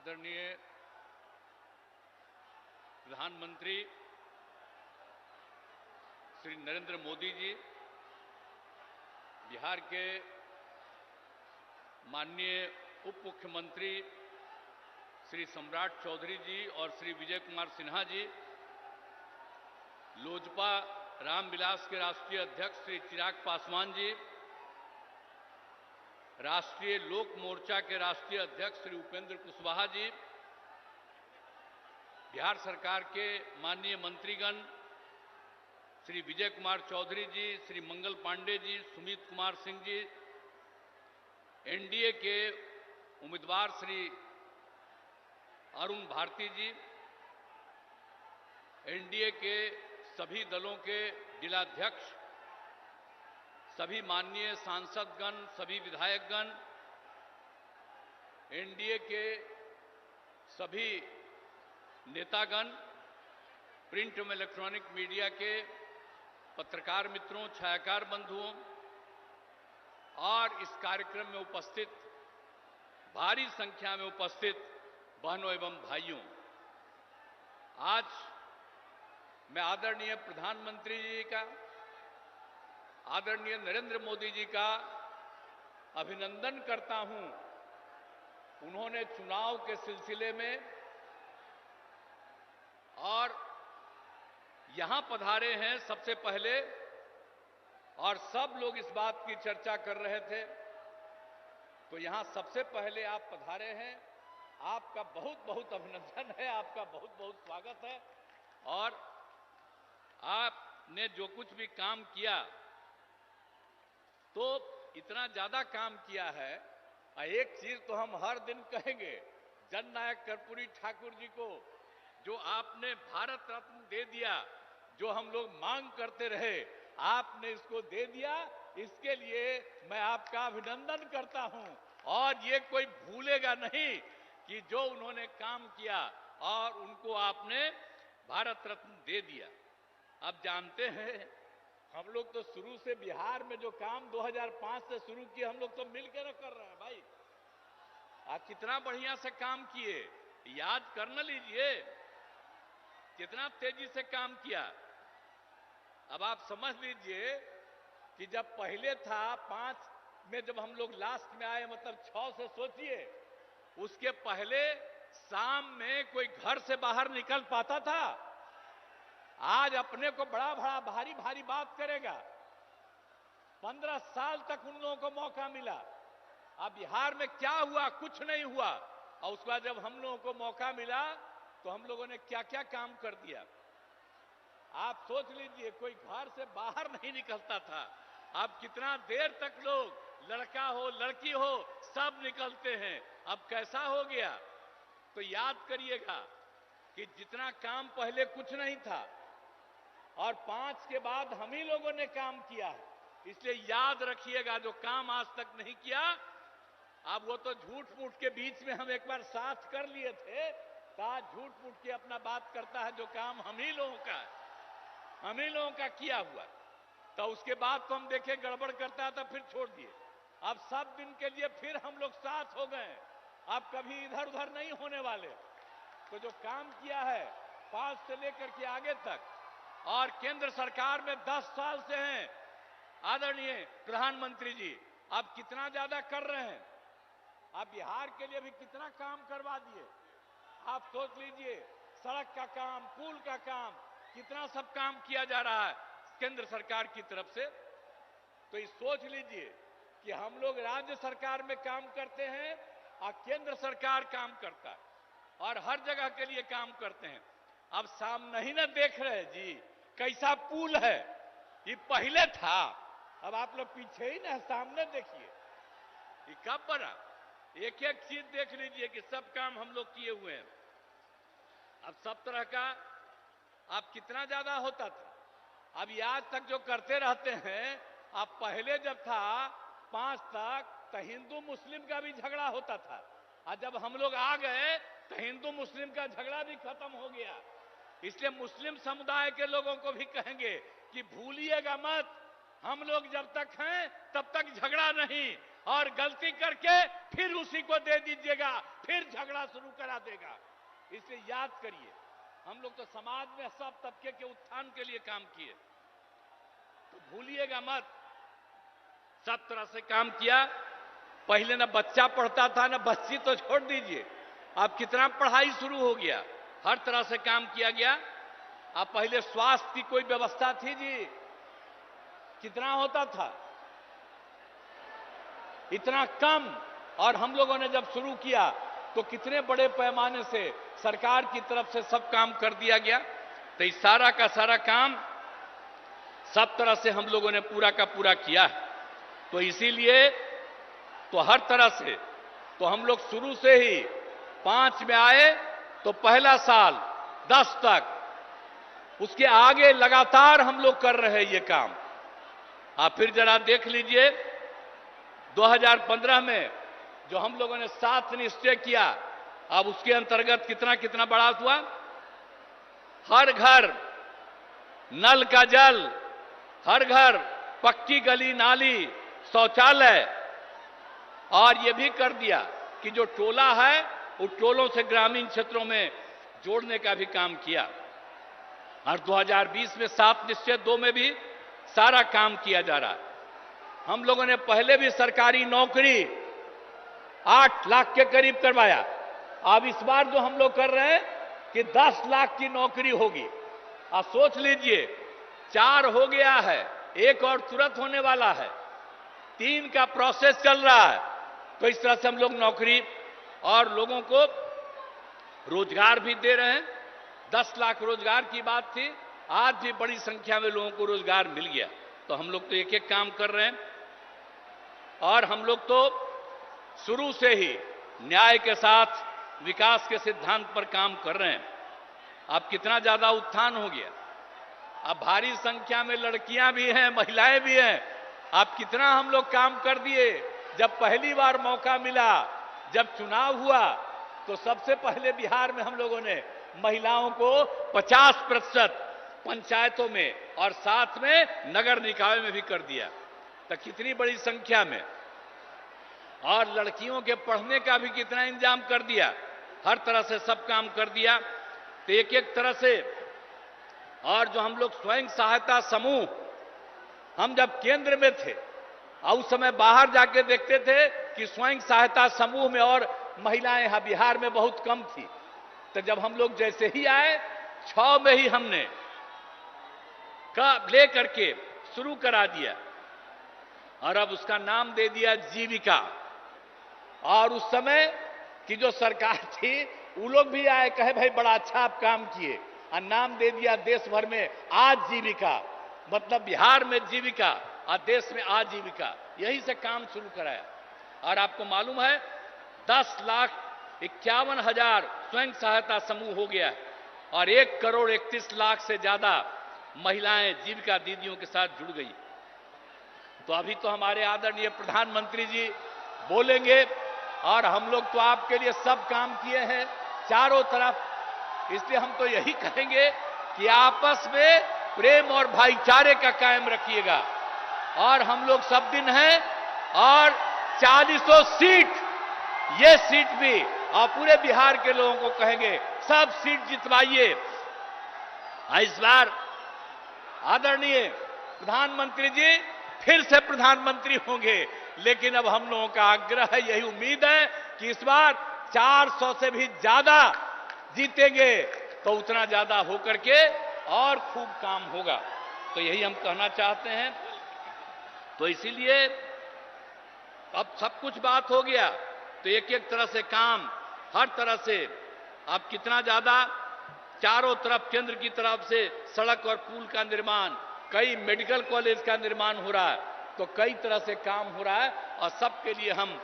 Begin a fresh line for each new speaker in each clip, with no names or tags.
आदरणीय प्रधानमंत्री श्री नरेंद्र मोदी जी, बिहार के माननीय उप मुख्यमंत्री श्री सम्राट चौधरी जी और श्री विजय कुमार सिन्हा जी, लोजपा रामविलास के राष्ट्रीय अध्यक्ष श्री चिराग पासवान जी, राष्ट्रीय लोक मोर्चा के राष्ट्रीय अध्यक्ष श्री उपेंद्र कुशवाहा जी, बिहार सरकार के माननीय मंत्रीगण श्री विजय कुमार चौधरी जी, श्री मंगल पांडे जी, सुमित कुमार सिंह जी, एनडीए के उम्मीदवार श्री अरुण भारती जी, एनडीए के सभी दलों के जिलाध्यक्ष, सभी माननीय सांसदगण, सभी विधायकगण, एनडीए के सभी नेतागण, प्रिंट एवं इलेक्ट्रॉनिक मीडिया के पत्रकार मित्रों, छायाकार बंधुओं और इस कार्यक्रम में उपस्थित भारी संख्या में उपस्थित बहनों एवं भाइयों, आज मैं आदरणीय प्रधानमंत्री जी का, आदरणीय नरेंद्र मोदी जी का अभिनंदन करता हूं। उन्होंने चुनाव के सिलसिले में और यहां पधारे हैं सबसे पहले, और सब लोग इस बात की चर्चा कर रहे थे, तो यहां सबसे पहले आप पधारे हैं। आपका बहुत बहुत अभिनंदन है, आपका बहुत बहुत स्वागत है। और आपने जो कुछ भी काम किया, तो इतना ज्यादा काम किया है। एक चीज तो हम हर दिन कहेंगे, जननायक कर्पूरी ठाकुर जी को जो आपने भारत रत्न दे दिया, जो हम लोग मांग करते रहे, आपने इसको दे दिया। इसके लिए मैं आपका अभिनंदन करता हूं। और ये कोई भूलेगा नहीं कि जो उन्होंने काम किया और उनको आपने भारत रत्न दे दिया। अब जानते हैं, हम लोग तो शुरू से बिहार में जो काम 2005 से शुरू किए, हम लोग तो मिलकर कर रहे हैं भाई। आप कितना बढ़िया से काम किए, याद कर न लीजिए कितना तेजी से काम किया। अब आप समझ लीजिए कि जब पहले था 5 में, जब हम लोग लास्ट में आए, मतलब 6 से सोचिए, उसके पहले शाम में कोई घर से बाहर निकल पाता था? आज अपने को बड़ा बड़ा भारी भारी बात करेगा। 15 साल तक उन लोगों को मौका मिला। अब बिहार में क्या हुआ? कुछ नहीं हुआ। और उसके बाद जब हम लोगों को मौका मिला, तो हम लोगों ने क्या क्या काम कर दिया। आप सोच लीजिए, कोई घर से बाहर नहीं निकलता था। अब कितना देर तक लोग, लड़का हो लड़की हो, सब निकलते हैं। अब कैसा हो गया? तो याद करिएगा कि जितना काम पहले कुछ नहीं था, और 5 के बाद हम ही लोगों ने काम किया है। इसलिए याद रखिएगा, जो काम आज तक नहीं किया, अब वो तो झूठ मूठ के बीच में हम एक बार साथ कर लिए थे, तो झूठ मूठ के अपना बात करता है। जो काम हम ही लोगों का है, हम ही लोगों का किया हुआ, तो उसके बाद तो हम देखे गड़बड़ करता है तो फिर छोड़ दिए। अब सब दिन के लिए फिर हम लोग साथ हो गए। अब कभी इधर उधर नहीं होने वाले। तो जो काम किया है 5 से लेकर के आगे तक, और केंद्र सरकार में 10 साल से हैं आदरणीय प्रधानमंत्री जी, अब कितना ज्यादा कर रहे हैं। आप बिहार के लिए भी कितना काम करवा दिए। आप सोच लीजिए, सड़क का काम, पुल का काम, कितना सब काम किया जा रहा है केंद्र सरकार की तरफ से। तो ये सोच लीजिए कि हम लोग राज्य सरकार में काम करते हैं और केंद्र सरकार काम करता है, और हर जगह के लिए काम करते हैं। अब सामने ही ना देख रहे जी कैसा पुल है। ये पहले था, अब आप लोग पीछे ही ना, सामने देखिए ये कब बना। एक एक चीज देख लीजिए कि सब काम हम लोग किए हुए हैं। अब सब तरह का, अब कितना ज्यादा होता था। अब ये आज तक जो करते रहते हैं, अब पहले जब था 5 तक, तो हिंदू मुस्लिम का भी झगड़ा होता था, और जब हम लोग आ गए तो हिंदू मुस्लिम का झगड़ा भी खत्म हो गया। इसलिए मुस्लिम समुदाय के लोगों को भी कहेंगे कि भूलिएगा मत, हम लोग जब तक हैं तब तक झगड़ा नहीं, और गलती करके फिर उसी को दे दीजिएगा, फिर झगड़ा शुरू करा देगा। इसलिए याद करिए, हम लोग तो समाज में सब तबके के उत्थान के लिए काम किए, तो भूलिएगा मत, सब तरह से काम किया। पहले ना बच्चा पढ़ता था, ना बच्ची तो छोड़ दीजिए, अब कितना पढ़ाई शुरू हो गया, हर तरह से काम किया गया। अब पहले स्वास्थ्य की कोई व्यवस्था थी जी? कितना होता था? इतना कम। और हम लोगों ने जब शुरू किया तो कितने बड़े पैमाने से सरकार की तरफ से सब काम कर दिया गया। तो इस सारा का सारा काम सब तरह से हम लोगों ने पूरा का पूरा किया है। तो इसीलिए तो हर तरह से तो हम लोग शुरू से ही 5 में आए तो पहला साल 10 तक, उसके आगे लगातार हम लोग कर रहे हैं ये काम। आप फिर जरा देख लीजिए 2015 में जो हम लोगों ने 7 निश्चय किया, अब उसके अंतर्गत कितना कितना बढ़ा हुआ। हर घर नल का जल, हर घर पक्की गली नाली शौचालय, और यह भी कर दिया कि जो टोला है उन टोलों से ग्रामीण क्षेत्रों में जोड़ने का भी काम किया। और 2020 में 7 निश्चय 2 में भी सारा काम किया जा रहा है। हम लोगों ने पहले भी सरकारी नौकरी 8 लाख के करीब करवाया। अब इस बार जो हम लोग कर रहे हैं कि 10 लाख की नौकरी होगी। आप सोच लीजिए, 4 हो गया है, 1 और तुरंत होने वाला है, 3 का प्रोसेस चल रहा है। तो इस तरह से हम लोग नौकरी और लोगों को रोजगार भी दे रहे हैं। 10 लाख रोजगार की बात थी, आज भी बड़ी संख्या में लोगों को रोजगार मिल गया। तो हम लोग तो एक एक काम कर रहे हैं। और हम लोग तो शुरू से ही न्याय के साथ विकास के सिद्धांत पर काम कर रहे हैं। अब कितना ज्यादा उत्थान हो गया, अब भारी संख्या में लड़कियां भी हैं, महिलाएं भी हैं। अब कितना हम लोग काम कर दिए। जब पहली बार मौका मिला, जब चुनाव हुआ, तो सबसे पहले बिहार में हम लोगों ने महिलाओं को 50% पंचायतों में और साथ में नगर निकाय में भी कर दिया। तो कितनी बड़ी संख्या में। और लड़कियों के पढ़ने का भी कितना इंतजाम कर दिया, हर तरह से सब काम कर दिया। तो एक एक तरह से। और जो हम लोग स्वयं सहायता समूह, हम जब केंद्र में थे और उस समय बाहर जाके देखते थे कि स्वयं सहायता समूह में और महिलाएं यहां बिहार में बहुत कम थी। तो जब हम लोग जैसे ही आए, 6 में ही हमने ले करके शुरू करा दिया और अब उसका नाम दे दिया जीविका। और उस समय की जो सरकार थी, वो लोग भी आए, कहे भाई बड़ा अच्छा आप काम किए, और नाम दे दिया देश भर में आजीविका। मतलब बिहार में जीविका और देश में आजीविका, यही से काम शुरू कराया। और आपको मालूम है 10,51,000 स्वयं सहायता समूह हो गया और 1,31,00,000 से ज्यादा महिलाएं जीविका दीदियों के साथ जुड़ गई। तो अभी तो हमारे आदरणीय प्रधानमंत्री जी बोलेंगे, और हम लोग तो आपके लिए सब काम किए हैं चारों तरफ। इसलिए हम तो यही कहेंगे कि आपस में प्रेम और भाईचारे का कायम रखिएगा। और हम लोग सब दिन हैं, और 40 सीट, ये सीट भी और पूरे बिहार के लोगों को कहेंगे सब सीट जितवाइए। इस बार आदरणीय प्रधानमंत्री जी फिर से प्रधानमंत्री होंगे, लेकिन अब हम लोगों का आग्रह है, यही उम्मीद है कि इस बार 400 से भी ज्यादा जीतेंगे, तो उतना ज्यादा होकर के और खूब काम होगा। तो यही हम कहना चाहते हैं। तो इसीलिए अब सब कुछ बात हो गया, तो एक एक तरह से काम, हर तरह से अब कितना ज्यादा चारों तरफ केंद्र की तरफ से सड़क और पुल का निर्माण, कई मेडिकल कॉलेज का निर्माण हो रहा है। तो कई तरह से काम हो रहा है, और सबके लिए हम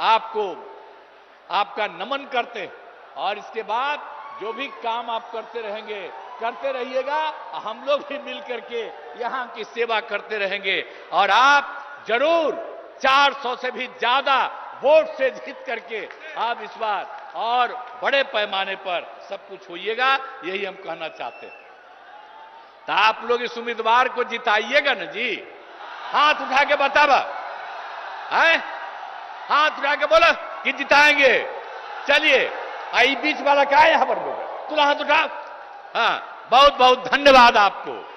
आपको आपका नमन करते हैं। और इसके बाद जो भी काम आप करते रहेंगे, करते रहिएगा, हम लोग भी मिल करके यहां की सेवा करते रहेंगे। और आप जरूर 400 से भी ज्यादा वोट से जीत करके आप इस बार और बड़े पैमाने पर सब कुछ होइएगा, यही हम कहना चाहते हैं। तो आप लोग इस उम्मीदवार को जिताइएगा ना जी? हाथ उठा के बतावा। है? हाथ उठा के बोलो कि जिताएंगे। चलिए, आई बीच वाला क्या है यहां पर बोलो, तुला हाथ उठा। हाँ, बहुत बहुत धन्यवाद आपको।